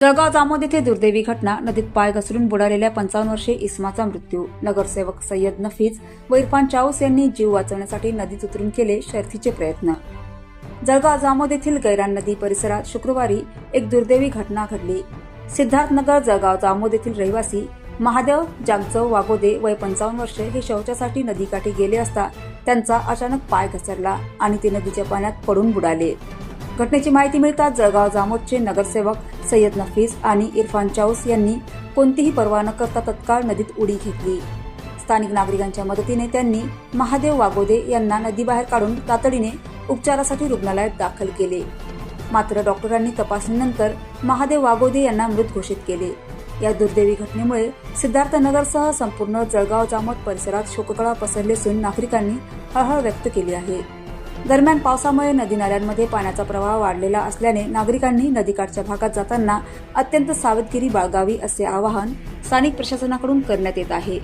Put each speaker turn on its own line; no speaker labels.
जळगाव जामोद येथे दुर्दैवी घटना. नदीत पाय घसरून बुडालेल्या 55 वर्षीय इस्माचा मृत्यू. नगरसेवक सय्यद नफीज व इरफान चाऊस यांनी जीव वाचवण्यासाठी नदीत उतरून केले शर्थीचे प्रयत्न. जळगाव जामोद येथील गैरान नदी परिसरात शुक्रवारी एक दुर्दैवी घटना घडली. सिद्धार्थनगर जळगाव जामोद येथील रहिवासी महादेव जागचव वागोदे वय 55 वर्षे हे शौचासाठी नदीकाठी गेले असता त्यांचा अचानक पाय घसरला आणि ते नदीच्या पाण्यात पडून बुडाले. घटनेची माहिती मिळताच जळगाव जामोदचे नगरसेवक सय्यद नफीज आणि इरफान चाऊस यांनी कोणतीही पर्वा न करता तत्काळ नदीत उडी घेतली. स्थानिक नागरिकांच्या मदतीने त्यांनी महादेव वागोदे यांना नदीबाहेर काढून तातडीने उपचारासाठी रुग्णालयात दाखल केले. मात्र डॉक्टरांनी तपासणीनंतर महादेव वागोदे यांना मृत घोषित केले. या दुर्दैवी घटनेमुळे सिद्धार्थनगरसह संपूर्ण जळगाव जामोद परिसरात शोककळा पसरली असून नागरिकांनी हळहळ व्यक्त केली आहे. दरम्यान पावसामुळे नदी नाल्यांमध्ये पाण्याचा प्रवाह वाढलेला असल्याने नागरिकांनी नदीकाठच्या भागात जाताना अत्यंत सावधगिरी बाळगावी असे आवाहन स्थानिक प्रशासनाकडून करण्यात येत आहे.